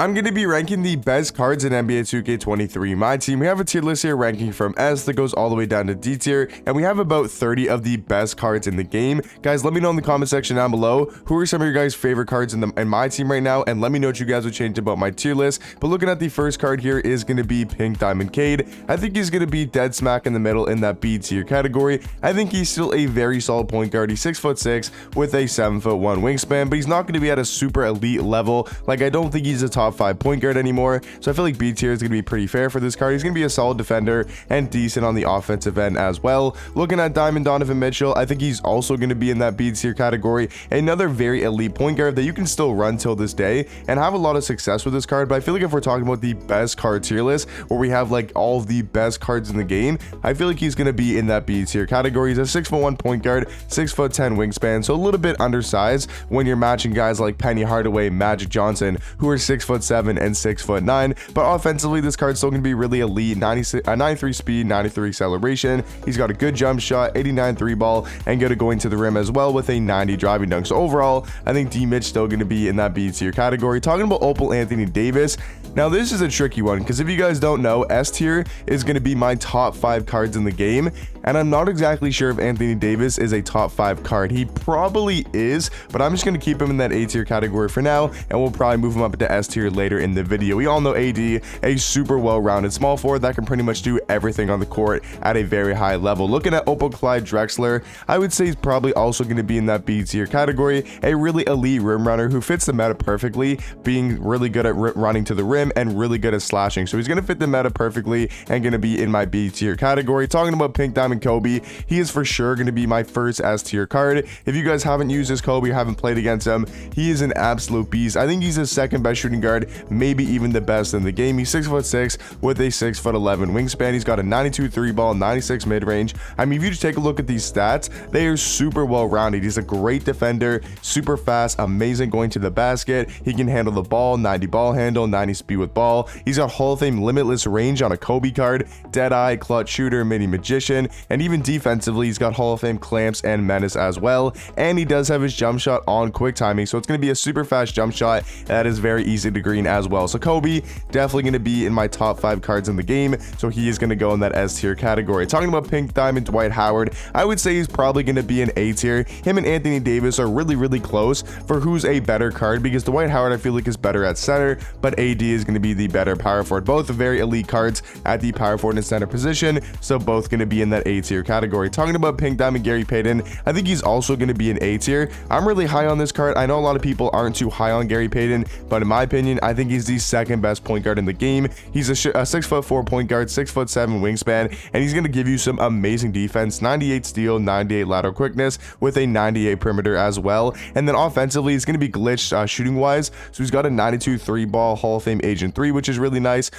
I'm going to be ranking the best cards in NBA 2K23 My Team. We have a tier list here ranking from S that goes all the way down to D tier, and we have about 30 of the best cards in the game. Guys, let me know in the comment section down below who are some of your guys' favorite cards in my team right now, and let me know what you guys would change about my tier list. But looking at the first card here is going to be Pink Diamond Cade. I think he's going to be dead smack in the middle in that B tier category. I think he's still a very solid point guard. He's 6'6" with a 7'1" wingspan, but he's not going to be at a super elite level. Like, I don't think he's a top 5 point guard anymore, so I feel like B tier is going to be pretty fair for this card. He's going to be a solid defender and decent on the offensive end as well. Looking at Diamond Donovan Mitchell, I think he's also going to be in that B tier category. Another very elite point guard that you can still run till this day and have a lot of success with this card. But I feel like if we're talking about the best card tier list where we have like all of the best cards in the game, I feel like he's going to be in that B tier category. He's a 6'1" point guard, 6'10" wingspan, so a little bit undersized when you're matching guys like Penny Hardaway, Magic Johnson, who are 6'7" and 6'9". But offensively, this card's still going to be really elite. 93 speed, 93 acceleration. He's got a good jump shot, 89 3 ball, and good at going to the rim as well with a 90 driving dunk. So overall, I think D-Mitch still going to be in that B tier category. Talking about Opal Anthony Davis, now this is a tricky one because if you guys don't know, S tier is going to be my top 5 cards in the game, and I'm not exactly sure if Anthony Davis is a top 5 card. He probably is, but I'm just going to keep him in that A tier category for now, and we'll probably move him up to S tier later in the video. We all know AD, a super well-rounded small forward that can pretty much do everything on the court at a very high level. Looking at Opal Clyde Drexler, I would say he's probably also going to be in that B tier category. A really elite rim runner who fits the meta perfectly, being really good at running to the rim and really good at slashing. So he's going to fit the meta perfectly and going to be in my B tier category. Talking about Pink Diamond Kobe, he is for sure going to be my first S tier card. If you guys haven't used this Kobe, haven't played against him, he is an absolute beast. I think he's the second best shooting guard, maybe even the best in the game. He's 6'6" with a 6'11" wingspan. He's got a 92 3 ball, 96 mid range. I mean, if you just take a look at these stats, they are super well rounded. He's a great defender, super fast, amazing going to the basket. He can handle the ball, 90 ball handle, 90 speed with ball. He's got Hall of Fame limitless range on a Kobe card, dead eye, clutch shooter, mini magician, and even defensively, he's got Hall of Fame clamps and menace as well. And he does have his jump shot on quick timing, so it's going to be a super fast jump shot that is very easy to green as well. So Kobe definitely going to be in my top 5 cards in the game, so he is going to go in that S tier category. Talking about Pink Diamond Dwight Howard, I would say he's probably going to be an A tier. Him and Anthony Davis are really close for who's a better card, because Dwight Howard I feel like is better at center, but AD is going to be the better power forward. Both very elite cards at the power forward and center position, so both going to be in that A tier category. Talking about Pink Diamond Gary Payton, I think he's also going to be an A tier. I'm really high on this card. I know a lot of people aren't too high on Gary Payton, but in my opinion, I think he's the second best point guard in the game. He's a 6'4" point guard, 6'7" wingspan, and he's going to give you some amazing defense, 98 steal, 98 lateral quickness with a 98 perimeter as well. And then offensively, he's going to be glitched shooting wise, so he's got a 92 3 ball, Hall of Fame Agent 3, which is really nice.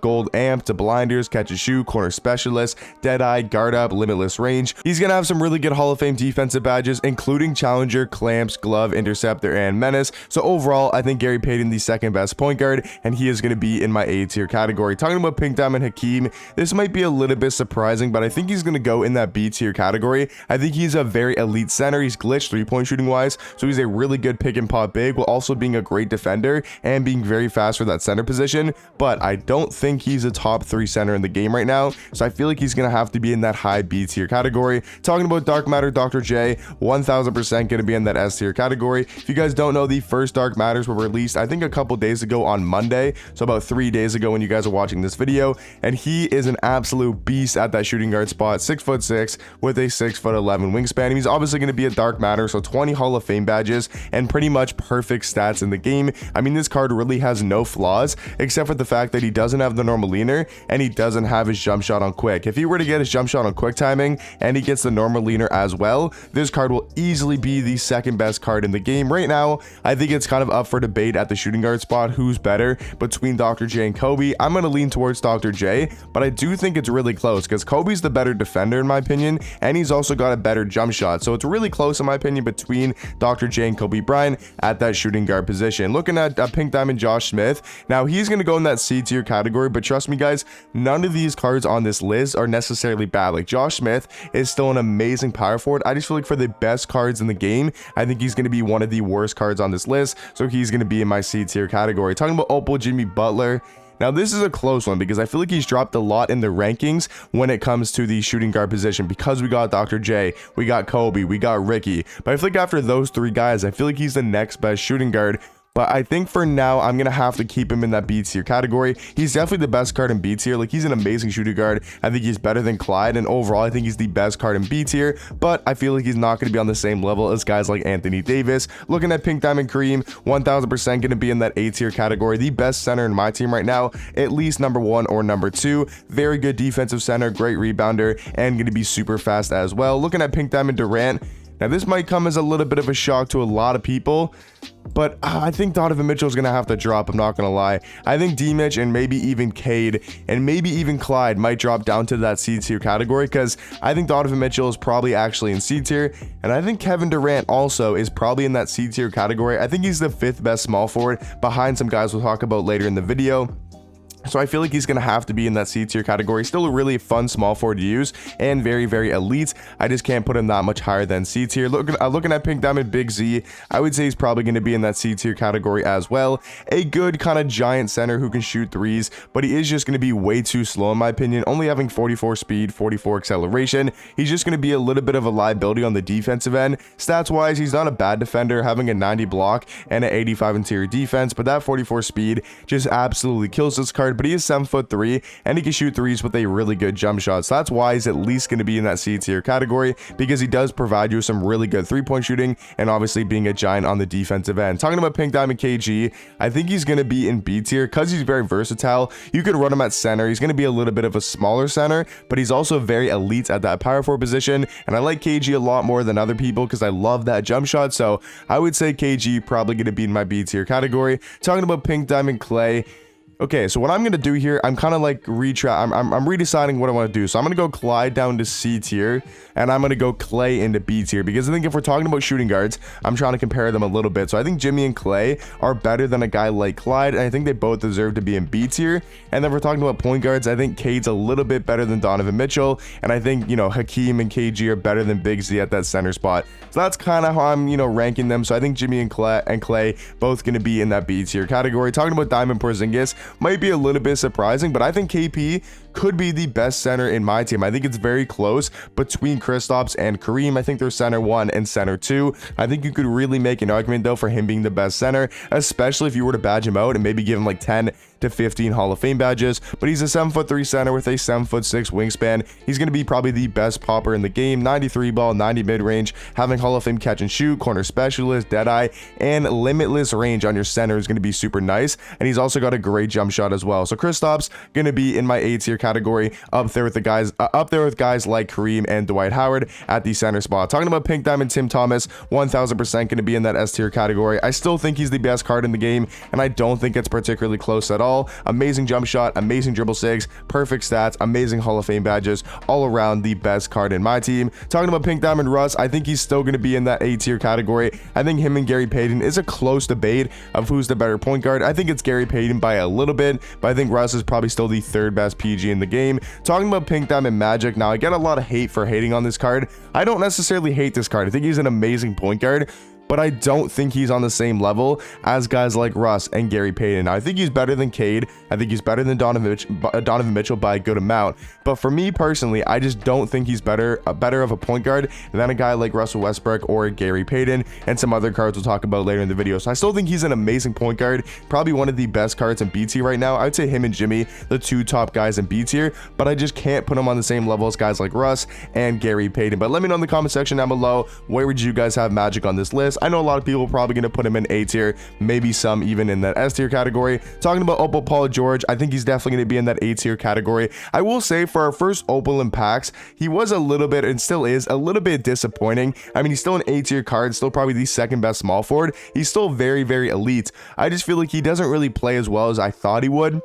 Gold amp to blinders, catch and shoot, corner specialist, dead eye, guard up, limitless range. He's going to have some really good Hall of Fame defensive badges, including challenger, clamps, glove, interceptor, and menace. So overall, I think Gary Payton the second best point guard, and he is going to be in my A tier category. Talking about Pink Diamond Hakeem, this might be a little bit surprising, but I think he's going to go in that B tier category. I think he's a very elite center. He's glitched 3-point shooting wise, so he's a really good pick and pop big, while also being a great defender and being very fast for that center position. But I don't think he's a top 3 center in the game right now, so I feel like he's going to have to be in that high B tier category. Talking about Dark Matter, Dr. J, 1000% going to be in that S tier category. If you guys don't know, the first Dark Matters were released I think a couple days ago on Monday, so about 3 days ago when you guys are watching this video, and he is an absolute beast at that shooting guard spot, 6'6" with a 6'11" wingspan. He's obviously going to be a Dark Matter, so 20 Hall of Fame badges and pretty much perfect stats in the game. I mean, this card really has no flaws except for the fact that he doesn't have the normal leaner and he doesn't have his jump shot on quick. If he were to get his jump shot on quick timing and he gets the normal leaner as well, this card will easily be the second best card in the game right now. I think it's kind of up for debate at the shooting guard spot who's better between Dr. J and Kobe. I'm going to lean towards Dr. J, but I do think it's really close because Kobe's the better defender in my opinion, and he's also got a better jump shot. So it's really close in my opinion between Dr. J and Kobe Bryant at that shooting guard position. Looking at Pink Diamond Josh Smith, now he's going to go in that C tier category, but trust me guys, none of these cards on this list are necessarily bad. Like Josh Smith is still an amazing power forward. I just feel like for the best cards in the game, I think he's going to be one of the worst cards on this list, so he's going to be in my C tier category. category. Talking about Opal, Jimmy Butler. Now, this is a close one because I feel like he's dropped a lot in the rankings when it comes to the shooting guard position because we got Dr. J, we got Kobe, we got Ricky. But I feel like after those 3 guys, I feel like he's the next best shooting guard. But I think for now, I'm going to have to keep him in that B tier category. He's definitely the best card in B tier. Like, he's an amazing shooting guard. I think he's better than Clyde. And overall, I think he's the best card in B tier. But I feel like he's not going to be on the same level as guys like Anthony Davis. Looking at Pink Diamond Kareem, 1000% going to be in that A tier category. The best center in my team right now, at least number 1 or number 2. Very good defensive center, great rebounder, and going to be super fast as well. Looking at Pink Diamond Durant. Now, this might come as a little bit of a shock to a lot of people, but I think Donovan Mitchell is going to have to drop. I'm not going to lie. I think D-Mitch and maybe even Cade and maybe even Clyde might drop down to that C tier category because I think Donovan Mitchell is probably actually in C tier. And I think Kevin Durant also is probably in that C tier category. I think he's the 5th best small forward behind some guys we'll talk about later in the video. So I feel like he's going to have to be in that C tier category. Still a really fun small forward to use and very, very elite. I just can't put him that much higher than C tier. Looking at Pink Diamond Big Z, I would say he's probably going to be in that C tier category as well. A good kind of giant center who can shoot threes, but he is just going to be way too slow in my opinion. Only having 44 speed, 44 acceleration. He's just going to be a little bit of a liability on the defensive end. Stats wise, he's not a bad defender, having a 90 block and an 85 interior defense, but that 44 speed just absolutely kills this card. But he is 7'3" and he can shoot threes with a really good jump shot. So that's why he's at least going to be in that C tier category because he does provide you some really good 3-point shooting and obviously being a giant on the defensive end. Talking about Pink Diamond KG, I think he's going to be in B tier because he's very versatile. You could run him at center. He's going to be a little bit of a smaller center, but he's also very elite at that power forward position. And I like KG a lot more than other people because I love that jump shot. So I would say KG probably going to be in my B tier category. Talking about Pink Diamond Clay. Okay, so what I'm going to do here, I'm kind of like I'm redeciding what I want to do. So I'm going to go Clyde down to C tier, and I'm going to go Clay into B tier, because I think if we're talking about shooting guards, I'm trying to compare them a little bit. So I think Jimmy and Clay are better than a guy like Clyde, and I think they both deserve to be in B tier. And then if we're talking about point guards, I think Cade's a little bit better than Donovan Mitchell, and I think, you know, Hakeem and KG are better than Big Z at that center spot. So that's kind of how I'm, you know, ranking them. So I think Jimmy and Clay both going to be in that B tier category. Talking about Diamond Porzingis, might be a little bit surprising, but I think KP could be the best center in my team. I think it's very close between Kristaps and Kareem. I think they're center 1 and center 2. I think you could really make an argument though for him being the best center, especially if you were to badge him out and maybe give him like 10 to 15 Hall of Fame badges. But he's a 7'3" center with a 7'6" wingspan. He's going to be probably the best popper in the game. 93 ball, 90 mid-range, having Hall of Fame catch and shoot, corner specialist, deadeye, and limitless range on your center is going to be super nice. And he's also got a great jump shot as well. So Kristaps going to be in my A tier category, up there with guys like Kareem and Dwight Howard at the center spot. Talking about Pink Diamond Tim Thomas, 1000% going to be in that S tier category. I still think he's the best card in the game, and I don't think it's particularly close at all. Amazing jump shot, amazing dribble sigs, perfect stats, amazing Hall of Fame badges, all around the best card in my team. Talking about Pink Diamond Russ, I think he's still going to be in that A tier category. I think him and Gary Payton is a close debate of who's the better point guard. I think it's Gary Payton by a little bit, but I think Russ is probably still the 3rd best PG in the game. Talking about Pink Diamond Magic, now I get a lot of hate for hating on this card. I don't necessarily hate this card. I think he's an amazing point guard, but I don't think he's on the same level as guys like Russ and Gary Payton. Now, I think he's better than Cade. I think he's better than Donovan Mitchell by a good amount. But for me personally, I just don't think he's better of a point guard than a guy like Russell Westbrook or Gary Payton and some other cards we'll talk about later in the video. So I still think he's an amazing point guard, probably one of the best cards in B tier right now. I would say him and Jimmy, the 2 top guys in B tier, but I just can't put him on the same level as guys like Russ and Gary Payton. But let me know in the comment section down below, where would you guys have Magic on this list? I know a lot of people are probably going to put him in A tier, maybe some even in that S tier category. Talking about Opal Paul George, I think he's definitely going to be in that A tier category. I will say for our first Opal in packs, he was a little bit, and still is, a little bit disappointing. I mean, he's still an A tier card, still probably the 2nd best small forward. He's still very, very elite. I just feel like he doesn't really play as well as I thought he would.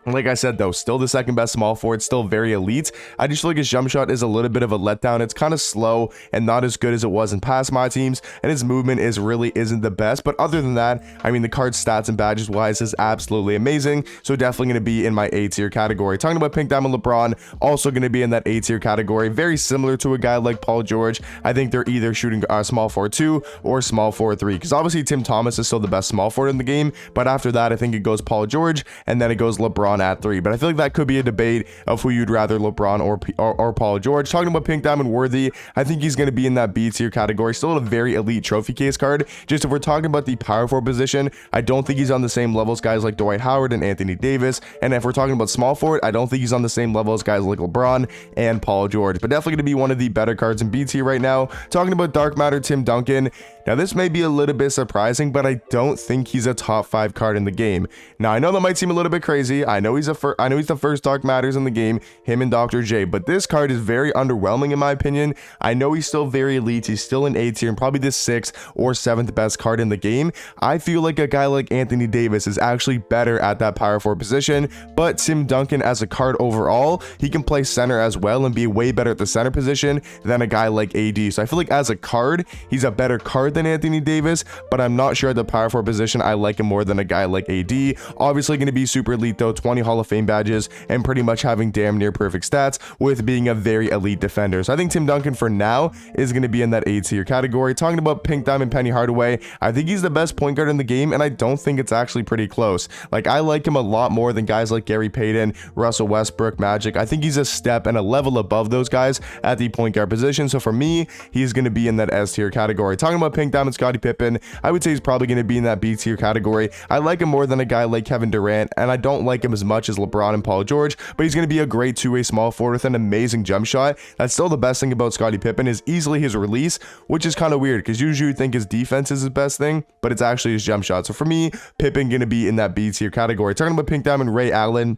Like I said, though, still the second best small forward, still very elite. I just feel like his jump shot is a little bit of a letdown. It's kind of slow and not as good as it was in past my teams, and his movement really isn't the best. But other than that, I mean, the card stats and badges wise is absolutely amazing. So definitely going to be in my A tier category. Talking about Pink Diamond LeBron, also going to be in that A tier category. Very similar to a guy like Paul George. I think they're either shooting small forward 2 or small forward 3, because obviously Tim Thomas is still the best small forward in the game. But after that, I think it goes Paul George, and then it goes LeBron at 3. But I feel like that could be a debate of who you'd rather, LeBron or Paul George. Talking about Pink Diamond Worthy, I think he's going to be in that B tier category. Still a very elite trophy case card. Just if we're talking about the power forward position, I don't think he's on the same level as guys like Dwight Howard and Anthony Davis. And if we're talking about small forward, I don't think he's on the same level as guys like LeBron and Paul George. But definitely going to be one of the better cards in B tier right now. Talking about Dark Matter, Tim Duncan. Now this may be a little bit surprising, but I don't think he's a top 5 card in the game. Now I know that might seem a little bit crazy. I know he's the first Dark Matters in the game, him and Dr. J, but this card is very underwhelming in my opinion. I know he's still very elite. He's still in A tier and probably the 6th or 7th best card in the game. I feel like a guy like Anthony Davis is actually better at that power forward position, but Tim Duncan as a card overall, he can play center as well and be way better at the center position than a guy like AD. So I feel like as a card, he's a better card than Anthony Davis, but I'm not sure at the power forward position I like him more than a guy like AD. Obviously going to be super elite though, 20 Hall of Fame badges and pretty much having damn near perfect stats with being a very elite defender. So I think Tim Duncan for now is going to be in that A tier category. Talking about Pink Diamond Penny Hardaway, I think he's the best point guard in the game, and I don't think it's actually pretty close. Like, I like him a lot more than guys like Gary Payton, Russell Westbrook, Magic. I think he's a step and a level above those guys at the point guard position. So for me, he's going to be in that S tier category. Talking about Pink Diamond Scottie Pippen, I would say he's probably going to be in that B tier category. I like him more than a guy like Kevin Durant, and I don't like him as much as LeBron and Paul George, but he's going to be a great two-way small forward with an amazing jump shot. That's still the best thing about Scottie Pippen, is easily his release, which is kind of weird because usually you think his defense is his best thing, but it's actually his jump shot. So for me, Pippen going to be in that B tier category. Talking about Pink Diamond Ray Allen,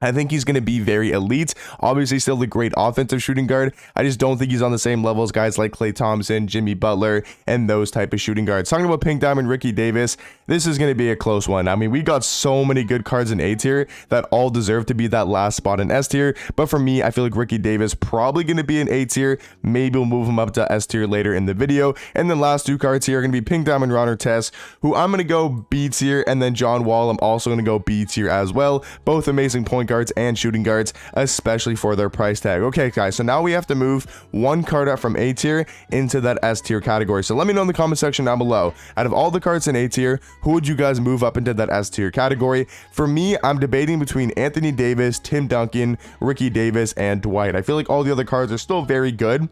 I think he's going to be very elite. Obviously, still a great offensive shooting guard. I just don't think he's on the same level as guys like Klay Thompson, Jimmy Butler, and those type of shooting guards. Talking about Pink Diamond Ricky Davis, this is going to be a close one. I mean, we got so many good cards in A tier that all deserve to be that last spot in S tier. But for me, I feel like Ricky Davis probably going to be in A tier. Maybe we'll move him up to S tier later in the video. And then last two cards here are going to be Pink Diamond Ron Artest, who I'm going to go B tier, and then John Wall, I'm also going to go B tier as well. Both amazing point guards and shooting guards, especially for their price tag. Okay, guys, so now we have to move one card up from A tier into that S tier category. So let me know in the comment section down below, out of all the cards in A tier, who would you guys move up into that S tier category? For me, I'm debating between Anthony Davis, Tim Duncan, Ricky Davis, and Dwight. I feel like all the other cards are still very good,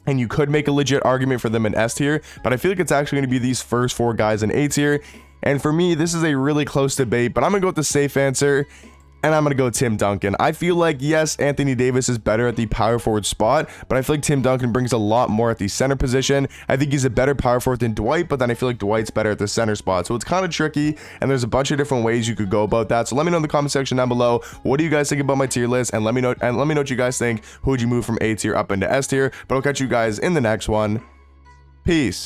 and you could make a legit argument for them in S tier, but I feel like it's actually going to be these first 4 guys in A tier. And for me, this is a really close debate, but I'm going to go with the safe answer, and I'm going to go Tim Duncan. I feel like, yes, Anthony Davis is better at the power forward spot, but I feel like Tim Duncan brings a lot more at the center position. I think he's a better power forward than Dwight, but then I feel like Dwight's better at the center spot. So it's kind of tricky, and there's a bunch of different ways you could go about that. So let me know in the comment section down below, what do you guys think about my tier list? And let me know what you guys think. Who would you move from A tier up into S tier? But I'll catch you guys in the next one. Peace.